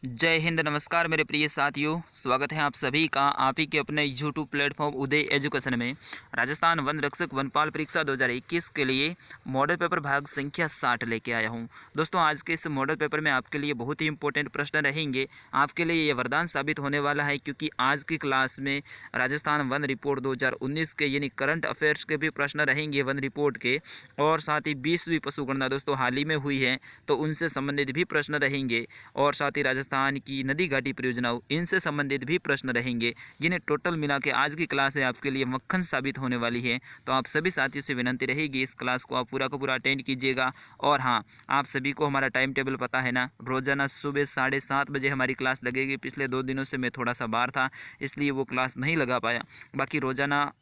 जय हिंद। नमस्कार मेरे प्रिय साथियों, स्वागत है आप सभी का आप ही के अपने यूट्यूब प्लेटफॉर्म उदय एजुकेशन में। राजस्थान वन रक्षक वनपाल परीक्षा 2021 के लिए मॉडल पेपर भाग संख्या 60 लेके आया हूं। दोस्तों, आज के इस मॉडल पेपर में आपके लिए बहुत ही इंपॉर्टेंट प्रश्न रहेंगे। आपके लिए ये वरदान साबित होने वाला है, क्योंकि आज की क्लास में राजस्थान वन रिपोर्ट 2019 के यानी करंट अफेयर्स के भी प्रश्न रहेंगे वन रिपोर्ट के, और साथ ही 20वीं पशुगणना दोस्तों हाल ही में हुई है तो उनसे संबंधित भी प्रश्न रहेंगे, और साथ ही राजस्थान की नदी घाटी परियोजनाओं इनसे संबंधित भी प्रश्न रहेंगे, जिन्हें टोटल मिला के आज की क्लास है आपके लिए मक्खन साबित होने वाली है। तो आप सभी साथियों से विनती रहेगी, इस क्लास को आप पूरा का पूरा अटेंड कीजिएगा। और हाँ, आप सभी को हमारा टाइम टेबल पता है ना, रोजाना सुबह 7:30 बजे हमारी क्लास लगेगी। पिछले 2 दिनों से मैं थोड़ा सा बाहर था, इसलिए वो क्लास नहीं लगा पाया। बाकी रोजाना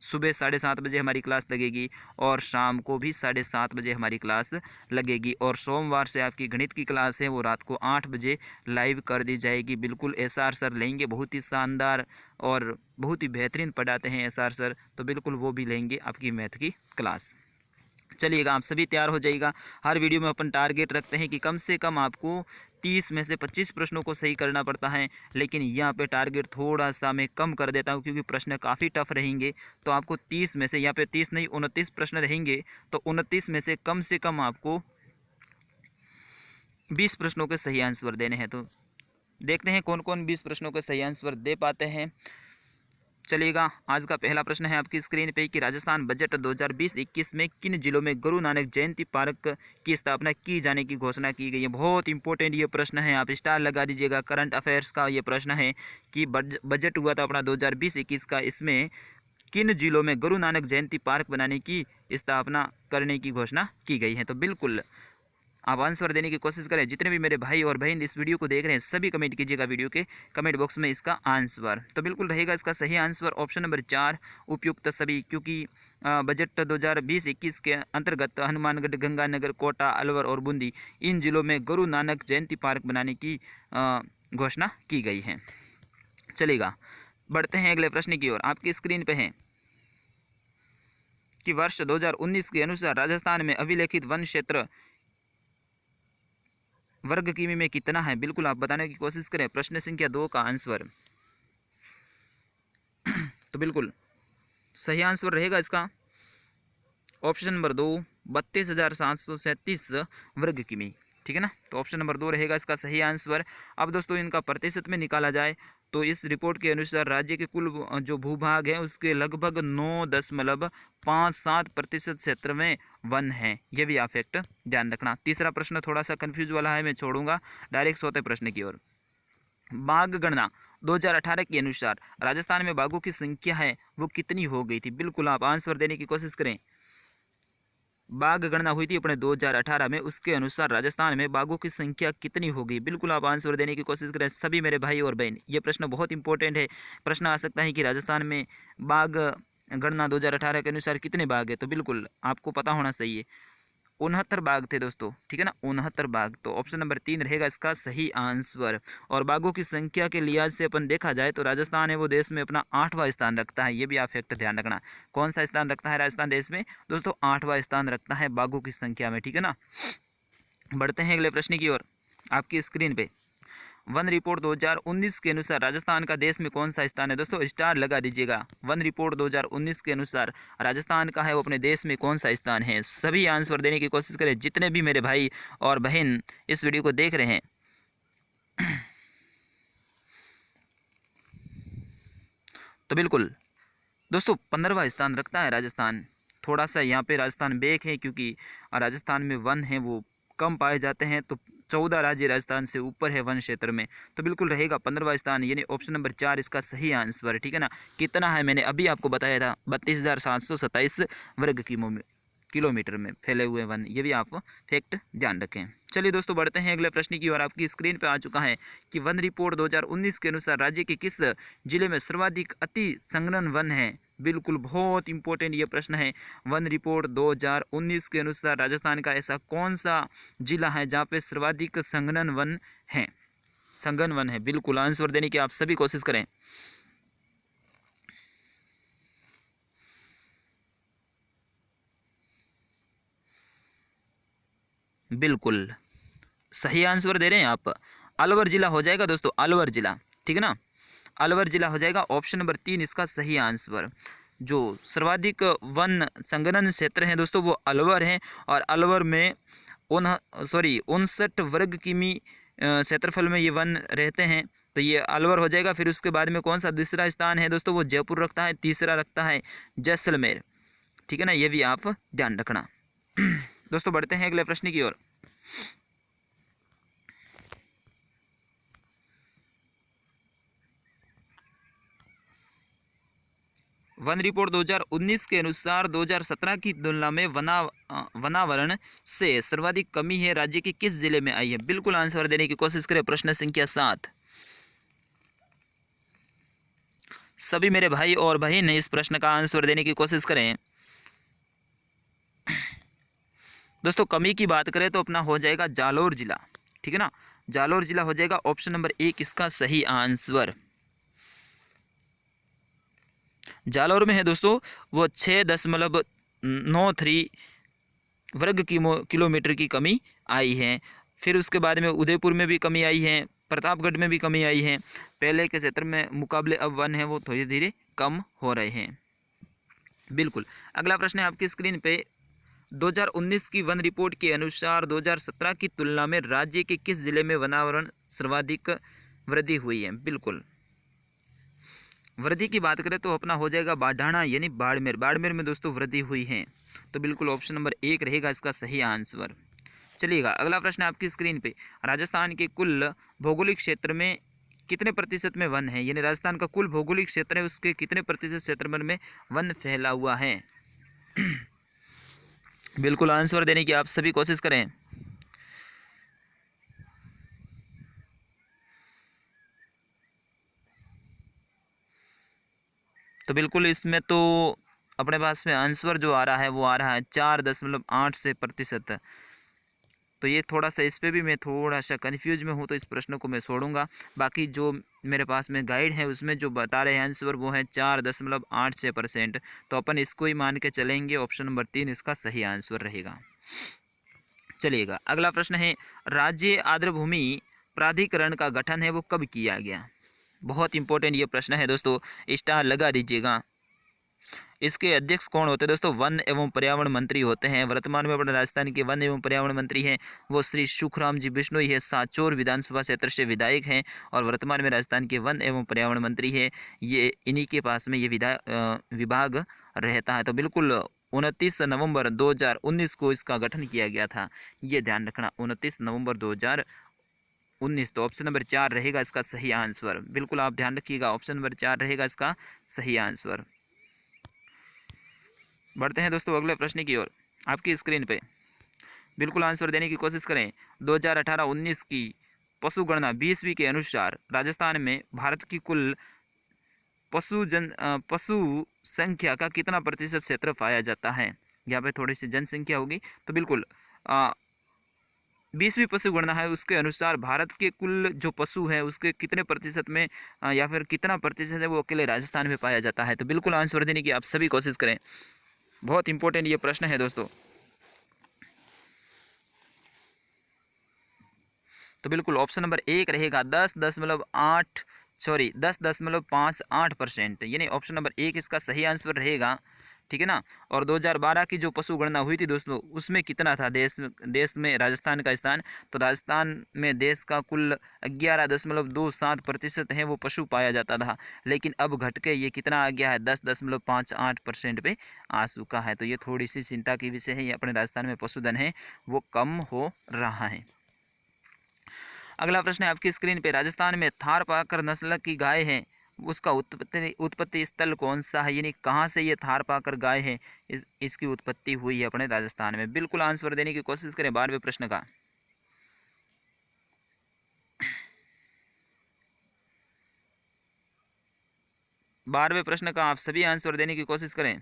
सुबह 7:30 बजे हमारी क्लास लगेगी, और शाम को भी 7:30 बजे हमारी क्लास लगेगी। और सोमवार से आपकी गणित की क्लास है, वो रात को 8 बजे लाइव कर दी जाएगी। बिल्कुल एसआर सर लेंगे, बहुत ही शानदार और बहुत ही बेहतरीन पढ़ाते हैं एसआर सर, तो बिल्कुल वो भी लेंगे आपकी मैथ की क्लास। चलिएगा, आप सभी तैयार हो जाइएगा। हर वीडियो में अपन टारगेट रखते हैं कि कम से कम आपको 30 में से 25 प्रश्नों को सही करना पड़ता है, लेकिन यहाँ पे टारगेट थोड़ा सा मैं कम कर देता हूँ, क्योंकि प्रश्न काफ़ी टफ रहेंगे। तो आपको 30 में से, यहाँ पे 30 नहीं 29 प्रश्न रहेंगे, तो 29 में से कम आपको 20 प्रश्नों के सही आंसर देने हैं। तो देखते हैं कौन कौन 20 प्रश्नों के सही आंसर दे पाते हैं। चलिएगा, आज का पहला प्रश्न है आपकी स्क्रीन पे कि राजस्थान बजट 2020-21 में किन जिलों में गुरु नानक जयंती पार्क की स्थापना की जाने की घोषणा की गई है। बहुत इंपॉर्टेंट ये प्रश्न है, आप स्टार लगा दीजिएगा। करंट अफेयर्स का ये प्रश्न है कि बजट हुआ था अपना 2020-21 का, इसमें किन जिलों में गुरु नानक जयंती पार्क बनाने की स्थापना करने की घोषणा की गई है। तो बिल्कुल आप आंसर देने की कोशिश करें। जितने भी मेरे भाई और बहन इस वीडियो को देख रहे हैं, सभी कमेंट कीजिएगा वीडियो के कमेंट बॉक्स में इसका आंसर। तो बिल्कुल रहेगा इसका सही आंसर ऑप्शन नंबर 4, उपयुक्त सभी। क्योंकि बजट 2020-21 के अंतर्गत हनुमानगढ़, गंगानगर, कोटा, अलवर और बूंदी, इन जिलों में गुरु नानक जयंती पार्क बनाने की घोषणा की गई है। चलेगा, बढ़ते हैं अगले प्रश्न की ओर। आपकी स्क्रीन पे है कि वर्ष 2019 के अनुसार राजस्थान में अभिलेखित वन क्षेत्र वर्ग किमी में कितना है। बिल्कुल आप बताने की कोशिश करें। प्रश्न संख्या 2 का आंसर तो बिल्कुल सही आंसर रहेगा इसका ऑप्शन नंबर 2, 32,737 वर्ग किमी। ठीक है ना, तो ऑप्शन नंबर 2 रहेगा इसका सही आंसर। अब दोस्तों, इनका प्रतिशत में निकाला जाए तो इस रिपोर्ट के अनुसार राज्य के कुल जो भूभाग है उसके लगभग 9.57% क्षेत्र में वन है। ये भी आप फैक्ट ध्यान रखना। तीसरा प्रश्न थोड़ा सा कंफ्यूज वाला है, मैं छोड़ूंगा, डायरेक्ट चौथे प्रश्न की ओर। बाघ गणना 2018 के अनुसार राजस्थान में बाघों की संख्या है वो कितनी हो गई थी। बिल्कुल आप आंसर देने की कोशिश करें। बाघ गणना हुई थी अपने 2018 में, उसके अनुसार राजस्थान में बाघों की संख्या कितनी होगी। बिल्कुल आप आंसर देने की कोशिश करें सभी मेरे भाई और बहन। ये प्रश्न बहुत इंपॉर्टेंट है। प्रश्न आ सकता है कि राजस्थान में बाघ गणना 2018 के अनुसार कितने बाघ है, तो बिल्कुल आपको पता होना चाहिए। 69 बाघ थे दोस्तों, ठीक है ना, 69 बाघ। तो ऑप्शन नंबर 3 रहेगा इसका सही आंसर। और बाघों की संख्या के लिहाज से अपन देखा जाए तो राजस्थान है वो देश में अपना 8वां स्थान रखता है। ये भी आप फैक्ट ध्यान रखना। कौन सा स्थान रखता है राजस्थान देश में दोस्तों? 8वां स्थान रखता है बाघों की संख्या में, ठीक है ना। बढ़ते हैं अगले प्रश्न की ओर। आपकी स्क्रीन पे वन रिपोर्ट 2019 के अनुसार राजस्थान का देश में कौन सा स्थान है। दोस्तों स्टार लगा दीजिएगा। वन रिपोर्ट 2019 के अनुसार राजस्थान का है वो अपने देश में कौन सा स्थान है। सभी आंसर देने की कोशिश करें, जितने भी मेरे भाई और बहन इस वीडियो को देख रहे हैं। तो बिल्कुल दोस्तों 15वां स्थान रखता है राजस्थान। थोड़ा सा यहाँ पे राजस्थान बैक है, क्योंकि राजस्थान में वन है वो कम पाए जाते हैं। तो 14 राज्य राजस्थान से ऊपर है वन क्षेत्र में। तो बिल्कुल रहेगा 15वां स्थान, यानी ऑप्शन नंबर 4 इसका सही आंसर, ठीक है ना। कितना है मैंने अभी आपको बताया था, 32,727 वर्ग किलोमीटर में फैले हुए वन। ये भी आप फैक्ट ध्यान रखें। चलिए दोस्तों, बढ़ते हैं अगले प्रश्न की ओर। आपकी स्क्रीन पर आ चुका है कि वन रिपोर्ट 2019 के अनुसार राज्य के किस जिले में सर्वाधिक अति संघनन वन है। बिल्कुल बहुत इंपॉर्टेंट ये प्रश्न है। वन रिपोर्ट 2019 के अनुसार राजस्थान का ऐसा कौन सा जिला है जहाँ पे सर्वाधिक संघनन वन है, संघन वन है। बिल्कुल आंसर देने की आप सभी कोशिश करें। बिल्कुल सही आंसर दे रहे हैं आप। अलवर जिला हो जाएगा दोस्तों, अलवर जिला, ठीक है ना, अलवर जिला हो जाएगा। ऑप्शन नंबर 3 इसका सही आंसर। जो सर्वाधिक वन संघनन क्षेत्र हैं दोस्तों वो अलवर हैं, और अलवर में 59 वर्ग किमी क्षेत्रफल में ये वन रहते हैं, तो ये अलवर हो जाएगा। फिर उसके बाद में कौन सा दूसरा स्थान है दोस्तों, वो जयपुर रखता है, तीसरा रखता है जैसलमेर, ठीक है ना, ये भी आप ध्यान रखना। दोस्तों बढ़ते हैं अगले प्रश्न की ओर। वन रिपोर्ट 2019 के अनुसार 2017 की तुलना में वनावरण से सर्वाधिक कमी है राज्य के किस जिले में आई है? बिल्कुल आंसर देने की कोशिश करें। प्रश्न संख्या 7। सभी मेरे भाई और बहन इस प्रश्न का आंसर देने की कोशिश करें। दोस्तों कमी की बात करें तो अपना हो जाएगा जालौर जिला, ठीक है ना, जालौर जिला हो जाएगा। ऑप्शन नंबर 1 इसका सही आंसर। जालौर में है दोस्तों वो 6.93 वर्ग किलोमीटर की कमी आई है। फिर उसके बाद में उदयपुर में भी कमी आई है, प्रतापगढ़ में भी कमी आई है। पहले के क्षेत्र में मुकाबले अब वन है वो धीरे धीरे कम हो रहे हैं। बिल्कुल। अगला प्रश्न है आपकी स्क्रीन पे। 2019 की वन रिपोर्ट के अनुसार 2017 की तुलना में राज्य के किस जिले में वनावरण सर्वाधिक वृद्धि हुई है? बिल्कुल, वृद्धि की बात करें तो अपना हो जाएगा बाढ़ाना यानी बाड़मेर। बाड़मेर में दोस्तों वृद्धि हुई है, तो बिल्कुल ऑप्शन नंबर 1 रहेगा इसका सही आंसर। चलिएगा अगला प्रश्न आपकी स्क्रीन पे। राजस्थान के कुल भौगोलिक क्षेत्र में कितने प्रतिशत में वन है? यानी राजस्थान का कुल भौगोलिक क्षेत्र है उसके कितने प्रतिशत क्षेत्रफल में वन फैला हुआ है? बिल्कुल आंसर देने की आप सभी कोशिश करें। तो बिल्कुल इसमें तो अपने पास में आंसर जो आ रहा है वो आ रहा है 4.8 से प्रतिशत। तो ये थोड़ा सा इस पे भी मैं थोड़ा सा कन्फ्यूज में हूँ, तो इस प्रश्न को मैं छोड़ूंगा। बाकी जो मेरे पास में गाइड है उसमें जो बता रहे हैं आंसर वो है 4.86%। तो अपन इसको ही मान के चलेंगे। ऑप्शन नंबर 3 इसका सही आंसर रहेगा। चलिएगा अगला प्रश्न है। राज्य आर्द्रभूमि प्राधिकरण का गठन है वो कब किया गया? बहुत इंपॉर्टेंट ये प्रश्न है दोस्तों, स्टार लगा दीजिएगा। इसके अध्यक्ष कौन होते हैं दोस्तों? वन एवं पर्यावरण मंत्री होते हैं। वर्तमान में अपने राजस्थान के वन एवं पर्यावरण मंत्री हैं वो श्री सुखराम जी बिश्नोई है। सांचौर विधानसभा क्षेत्र से विधायक हैं और वर्तमान में राजस्थान के वन एवं पर्यावरण मंत्री है। ये इन्हीं के पास में ये विभाग रहता है। तो बिल्कुल 29 नवंबर 2019 को इसका गठन किया गया था, ये ध्यान रखना, 29 नवंबर 2019। तो ऑप्शन नंबर 4 रहेगा इसका सही आंसर। बिल्कुल आप ध्यान रखिएगा, ऑप्शन नंबर 4 रहेगा इसका सही आंसर। बढ़ते हैं दोस्तों अगले प्रश्न की ओर आपकी स्क्रीन पे। बिल्कुल आंसर देने की कोशिश करें। 2018-19 की पशु गणना 20वीं के अनुसार राजस्थान में भारत की कुल पशु संख्या का कितना प्रतिशत क्षेत्र पाया जाता है? यहाँ पे थोड़ी सी जनसंख्या होगी। तो बिल्कुल 20वीं पशु गणना है उसके अनुसार भारत के कुल जो पशु है उसके कितने प्रतिशत में या फिर कितना प्रतिशत है वो अकेले राजस्थान में पाया जाता है? तो बिल्कुल आंसर देने की आप सभी कोशिश करें। बहुत इंपॉर्टेंट ये प्रश्न है दोस्तों। तो बिल्कुल ऑप्शन नंबर 1 रहेगा 10.58%, यानी ऑप्शन नंबर 1 इसका सही आंसर रहेगा, ठीक है ना। और 2012 की जो पशु गणना हुई थी दोस्तों उसमें कितना था देश में राजस्थान का स्थान? तो राजस्थान में देश का कुल 11.27% है वो पशु पाया जाता था, लेकिन अब घट के ये कितना आ गया है? 10.58% पे आ चुका है। तो ये थोड़ी सी चिंता की विषय है, ये अपने राजस्थान में पशुधन है वो कम हो रहा है। अगला प्रश्न है आपकी स्क्रीन पे। राजस्थान में थारपाकर नस्ल की गाय है उसका उत्पत्ति स्थल कौन सा है? यानी कहाँ से ये थारपाकर गाय है इसकी उत्पत्ति हुई है अपने राजस्थान में? बिल्कुल आंसर देने की कोशिश करें 12वें प्रश्न का। बारहवें प्रश्न का आप सभी आंसर देने की कोशिश करें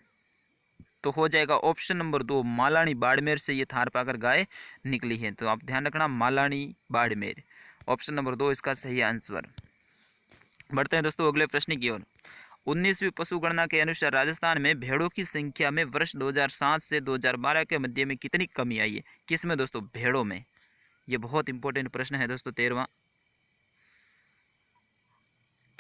तो हो जाएगा ऑप्शन नंबर 2 मालानी बाड़मेर से ये थारपाकर गाय निकली है। तो आप ध्यान रखना मालानी बाड़मेर, ऑप्शन नंबर 2 इसका सही आंसर। बढ़ते हैं दोस्तों अगले प्रश्न की ओर। 19वीं पशु गणना के अनुसार राजस्थान में भेड़ों की संख्या में वर्ष 2007 से 2012 के मध्य में कितनी कमी आई है? किस में दोस्तों? भेड़ों में। ये बहुत इंपॉर्टेंट प्रश्न है दोस्तों 13वां।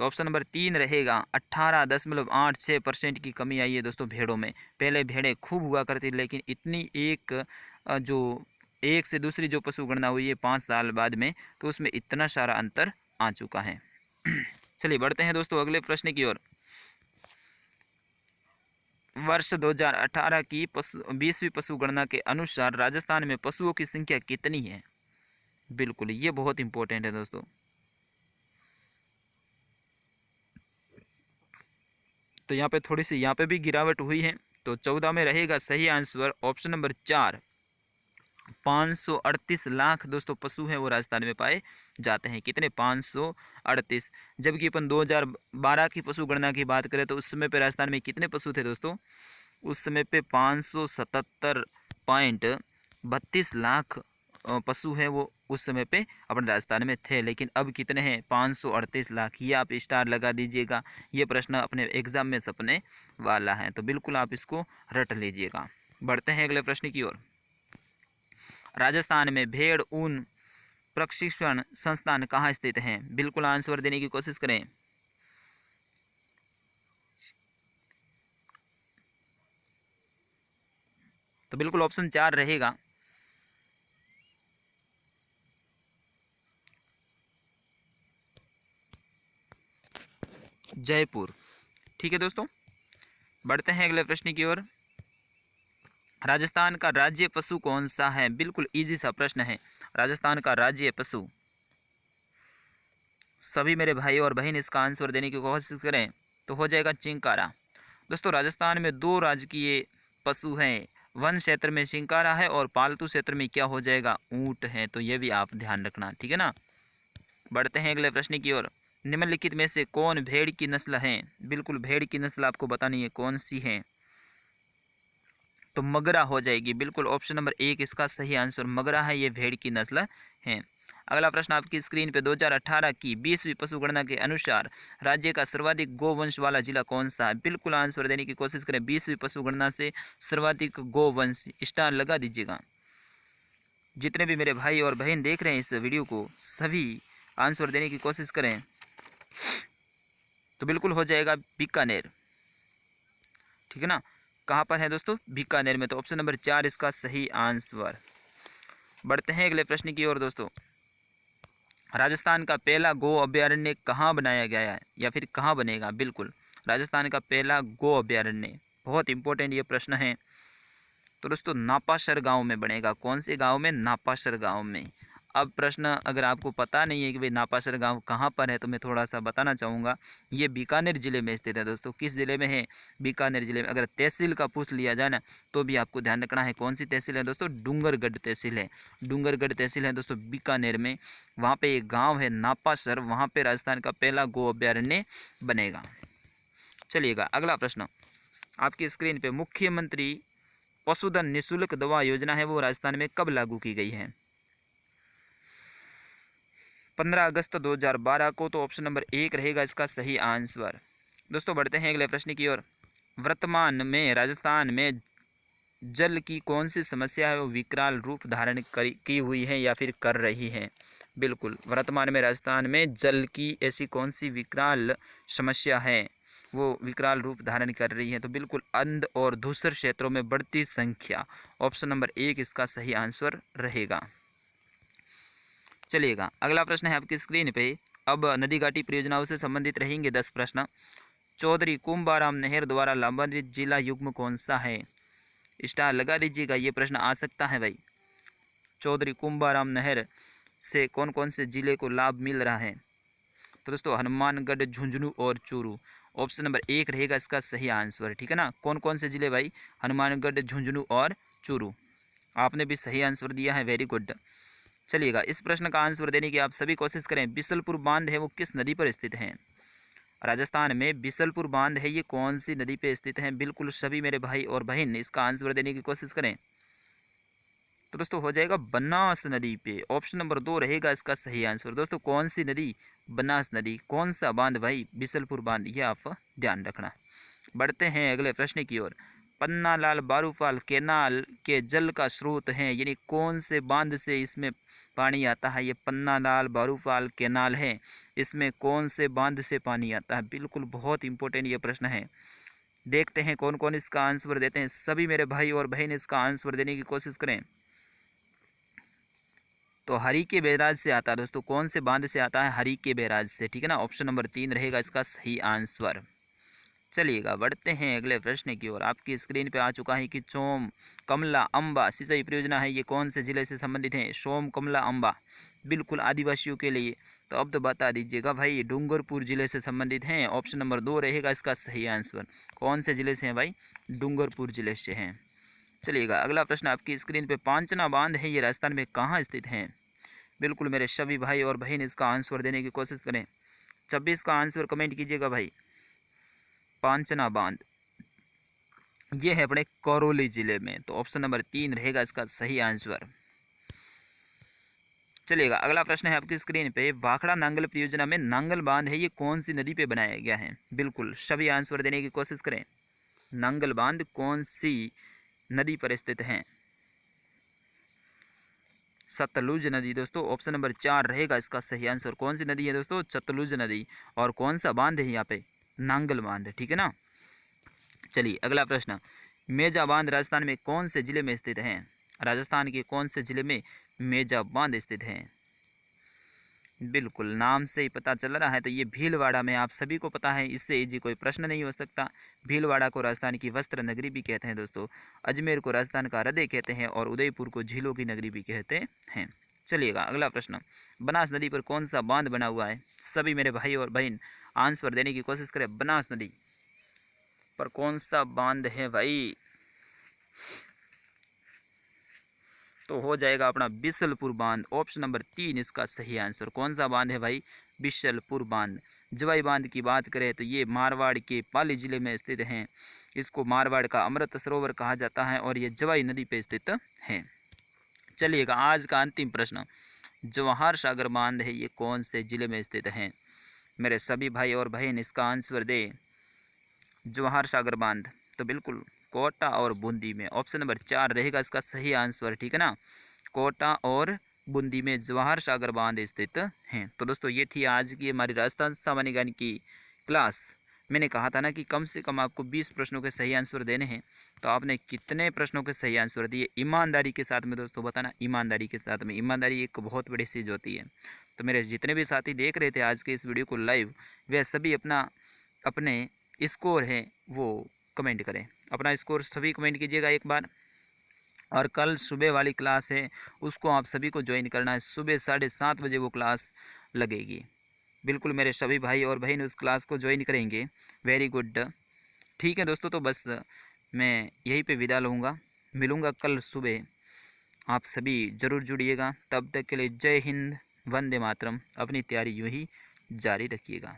तो ऑप्शन नंबर 3 रहेगा 18.86% की कमी आई है दोस्तों भेड़ों में। पहले भेड़ें खूब हुआ करती, लेकिन इतनी जो एक से दूसरी जो पशु गणना हुई है 5 साल बाद में, तो उसमें इतना सारा अंतर आ चुका है। चलिए बढ़ते हैं दोस्तों अगले प्रश्न की ओर। वर्ष 2018 की 20वीं पशु गणना के अनुसार राजस्थान में पशुओं की संख्या कितनी है? बिल्कुल, ये बहुत इंपॉर्टेंट है दोस्तों। तो यहाँ पे थोड़ी सी यहाँ पे भी गिरावट हुई है। तो 14 में रहेगा सही आंसर ऑप्शन नंबर 4। 538 लाख दोस्तों पशु हैं वो राजस्थान में पाए जाते हैं। कितने? 538। जबकि अपन 2012 की पशु गणना की बात करें तो उस समय पे राजस्थान में कितने पशु थे दोस्तों? उस समय पे 577.32 लाख पशु हैं वो उस समय पे अपने राजस्थान में थे। लेकिन अब कितने हैं? 538 लाख। ये आप स्टार लगा दीजिएगा, ये प्रश्न अपने एग्जाम में सपने वाला है, तो बिल्कुल आप इसको रट लीजिएगा। बढ़ते हैं अगले प्रश्न की ओर। राजस्थान में भेड़ ऊन प्रशिक्षण संस्थान कहाँ स्थित हैं? बिल्कुल आंसर देने की कोशिश करें। तो बिल्कुल ऑप्शन 4 रहेगा। जयपुर। ठीक है दोस्तों, बढ़ते हैं अगले प्रश्न की ओर। राजस्थान का राज्य पशु कौन सा है? बिल्कुल इजी सा प्रश्न है। राजस्थान का राज्य पशु, सभी मेरे भाई और बहन इसका आंसर देने की कोशिश करें तो हो जाएगा चिंकारा। दोस्तों राजस्थान में 2 राजकीय पशु हैं। वन क्षेत्र में चिंकारा है और पालतू क्षेत्र में क्या हो जाएगा? ऊंट है। तो ये भी आप ध्यान रखना, ठीक है ना। बढ़ते हैं अगले प्रश्न की ओर। निम्नलिखित में से कौन भेड़ की नस्ल है? बिल्कुल भेड़ की नस्ल आपको बतानी है कौन सी है। तो मगरा हो जाएगी। बिल्कुल ऑप्शन नंबर 1 इसका सही आंसर मगरा है, ये भेड़ की नस्ल है। अगला प्रश्न आपकी स्क्रीन पे 2018 की 20वीं पशु गणना के अनुसार राज्य का सर्वाधिक गोवंश वाला जिला कौन सा है? बिल्कुल आंसर देने की कोशिश करें। 20वीं पशु गणना से सर्वाधिक गोवंश, स्टार लगा दीजिएगा। जितने भी मेरे भाई और बहन देख रहे हैं इस वीडियो को, सभी आंसर देने की कोशिश करें। तो बिल्कुल हो जाएगा बीकानेर, ठीक है ना। कहाँ पर है दोस्तों? बीकानेर में। तो ऑप्शन नंबर 4 इसका सही आंसर। बढ़ते हैं अगले प्रश्न की ओर दोस्तों। राजस्थान का पहला गो अभयारण्य कहाँ बनाया गया है या फिर कहाँ बनेगा? बिल्कुल राजस्थान का पहला गो अभयारण्य, बहुत इंपॉर्टेंट ये प्रश्न है। तो दोस्तों नापासर गांव में बनेगा। कौन से गांव में? नापासर गांव में। अब प्रश्न अगर आपको पता नहीं है कि भाई नापासर गांव कहाँ पर है, तो मैं थोड़ा सा बताना चाहूँगा। ये बीकानेर ज़िले में स्थित है दोस्तों। किस ज़िले में है? बीकानेर ज़िले में। अगर तहसील का पूछ लिया जाए ना तो भी आपको ध्यान रखना है कौन सी तहसील है दोस्तों? डूंगरगढ़ तहसील है। डूंगरगढ़ तहसील है दोस्तों बीकानेर में। वहाँ पर एक गाँव है नापासर, वहाँ पर राजस्थान का पहला गो अभयारण्य बनेगा। चलिएगा अगला प्रश्न आपकी स्क्रीन पर। मुख्यमंत्री पशुधन निःशुल्क दवा योजना है वो राजस्थान में कब लागू की गई है? 15 अगस्त 2012 को। तो ऑप्शन नंबर 1 रहेगा इसका सही आंसर। दोस्तों बढ़ते हैं अगले प्रश्न की ओर। वर्तमान में राजस्थान में जल की कौन सी समस्या है वो विकराल रूप धारण की हुई है या फिर कर रही है? बिल्कुल वर्तमान में राजस्थान में जल की ऐसी कौन सी विकराल समस्या है वो विकराल रूप धारण कर रही है? तो बिल्कुल अंध और धूसर क्षेत्रों में बढ़ती संख्या। ऑप्शन नंबर 1 इसका सही आंसर रहेगा। चलिएगा अगला प्रश्न है आपकी स्क्रीन पे। अब नदी घाटी परियोजनाओं से संबंधित रहेंगे 10 प्रश्न। चौधरी कुंभाराम नहर द्वारा लाभान्वित जिला युग्म कौन सा है? स्टार लगा दीजिएगा, ये प्रश्न आ सकता है भाई। चौधरी कुंभाराम नहर से कौन कौन से जिले को लाभ मिल रहा है? तो दोस्तों हनुमानगढ़, झुंझुनू और चूरू। ऑप्शन नंबर 1 रहेगा इसका सही आंसर, ठीक है ना। कौन कौन से जिले भाई? हनुमानगढ़, झुंझुनू और चूरू। आपने भी सही आंसर दिया है, वेरी गुड। चलिएगा इस प्रश्न का आंसर देने की आप सभी कोशिश करें। बिसलपुर बांध है वो किस नदी पर स्थित है? राजस्थान में बिसलपुर बांध है, ये कौन सी नदी पे स्थित है? बिल्कुल सभी मेरे भाई और बहन इसका आंसर देने की कोशिश करें। तो दोस्तों हो जाएगा बनास नदी पे। ऑप्शन नंबर 2 रहेगा इसका सही आंसर। दोस्तों कौन सी नदी? बनास नदी। कौन सा बांध भाई? बिसलपुर बांध, ये आप ध्यान रखना। बढ़ते हैं अगले प्रश्न की ओर। पन्नालाल बारूफाल कैनाल के जल का स्रोत है, यानी कौन से बांध से इसमें पानी आता है। ये पन्नालाल बारूफाल कैनाल है, इसमें कौन से बांध से पानी आता है। बिल्कुल बहुत इंपॉर्टेंट ये प्रश्न है। देखते हैं कौन कौन इसका आंसर देते हैं। सभी मेरे भाई और बहन इसका आंसर देने की कोशिश करें। तो हरिके बैराज से आता है दोस्तों। कौन से बांध से आता है? हरिके बैराज से, ठीक है ना। ऑप्शन नंबर 3 रहेगा इसका सही आंसर। चलिएगा बढ़ते हैं अगले प्रश्न की ओर। आपकी स्क्रीन पे आ चुका है कि सोम कमला अम्बा सिंचाई परियोजना है, ये कौन से जिले से संबंधित है? सोम कमला अम्बा बिल्कुल आदिवासियों के लिए। तो अब तो बता दीजिएगा भाई, डूंगरपुर जिले से संबंधित हैं। ऑप्शन नंबर 2 रहेगा इसका सही आंसर। कौन से जिले से हैं भाई? डूंगरपुर जिले से हैं। चलिएगा अगला प्रश्न आपकी स्क्रीन पे, पांचना बांध है ये राजस्थान में कहाँ स्थित है? बिल्कुल मेरे सभी भाई और बहन इसका आंसर देने की कोशिश करें। 26 का आंसर कमेंट कीजिएगा भाई। पांचना बांध ये है अपने करौली जिले में। तो ऑप्शन नंबर 3 रहेगा इसका सही आंसर। चलिएगा अगला प्रश्न है आपकी स्क्रीन पे, भाखड़ा नांगल परियोजना में नांगल बांध है ये कौन सी नदी पे बनाया गया है? बिल्कुल सभी आंसर देने की कोशिश करें। नांगल बांध कौन सी नदी पर स्थित है? सतलुज नदी दोस्तों। ऑप्शन नंबर 4 रहेगा इसका सही आंसर। कौन सी नदी है दोस्तों? सतलुज नदी। और कौन सा बांध है यहाँ पे? नांगल बांध, ठीक है ना। चलिए अगला प्रश्न, मेजा बांध राजस्थान में कौन से जिले में स्थित है? राजस्थान के कौन से जिले में मेजा बांध स्थित है? बिल्कुल नाम से ही पता चल रहा है। तो ये भीलवाड़ा में, आप सभी को पता है, इससे इजी कोई प्रश्न नहीं हो सकता। भीलवाड़ा को राजस्थान की वस्त्र नगरी भी कहते हैं दोस्तों। अजमेर को राजस्थान का हृदय कहते हैं और उदयपुर को झीलों की नगरी भी कहते हैं। चलिएगा अगला प्रश्न, बनास नदी पर कौन सा बांध बना हुआ है? सभी मेरे भाई और बहन आंसर देने की कोशिश करें। बनास नदी पर कौन सा बांध है भाई? तो हो जाएगा अपना बिशलपुर बांध। ऑप्शन नंबर 3 इसका सही आंसर। कौन सा बांध है भाई? बिशलपुर बांध। जवाई बांध की बात करें तो ये मारवाड़ के पाली जिले में स्थित है। इसको मारवाड़ का अमृत सरोवर कहा जाता है और ये जवाई नदी पे स्थित है। चलिएगा आज का अंतिम प्रश्न, जवाहर सागर बांध है ये कौन से जिले में स्थित है? मेरे सभी भाई और बहन इसका आंसर दे। जवाहर सागर बांध तो बिल्कुल कोटा और बूंदी में। ऑप्शन नंबर 4 रहेगा इसका सही आंसर, ठीक है ना। कोटा और बूंदी में जवाहर सागर बांध स्थित हैं। तो दोस्तों ये थी आज की हमारी राजस्थान सामान्य ज्ञान की क्लास। मैंने कहा था ना कि कम से कम आपको 20 प्रश्नों के सही आंसर देने हैं। तो आपने कितने प्रश्नों के सही आंसर दिए? ईमानदारी के साथ में दोस्तों बताना, ईमानदारी के साथ में। ईमानदारी एक बहुत बड़ी चीज़ होती है। तो मेरे जितने भी साथी देख रहे थे आज के इस वीडियो को लाइव, वे सभी अपने स्कोर है वो कमेंट करें। अपना स्कोर सभी कमेंट कीजिएगा एक बार। और कल सुबह वाली क्लास है उसको आप सभी को ज्वाइन करना है। सुबह 7:30 बजे वो क्लास लगेगी। बिल्कुल मेरे सभी भाई और बहन उस क्लास को ज्वाइन करेंगे। वेरी गुड, ठीक है दोस्तों। तो बस मैं यहीं पे विदा लूँगा, मिलूँगा कल सुबह। आप सभी ज़रूर जुड़िएगा। तब तक के लिए जय हिंद, वंदे मातरम। अपनी तैयारी यूँ ही जारी रखिएगा।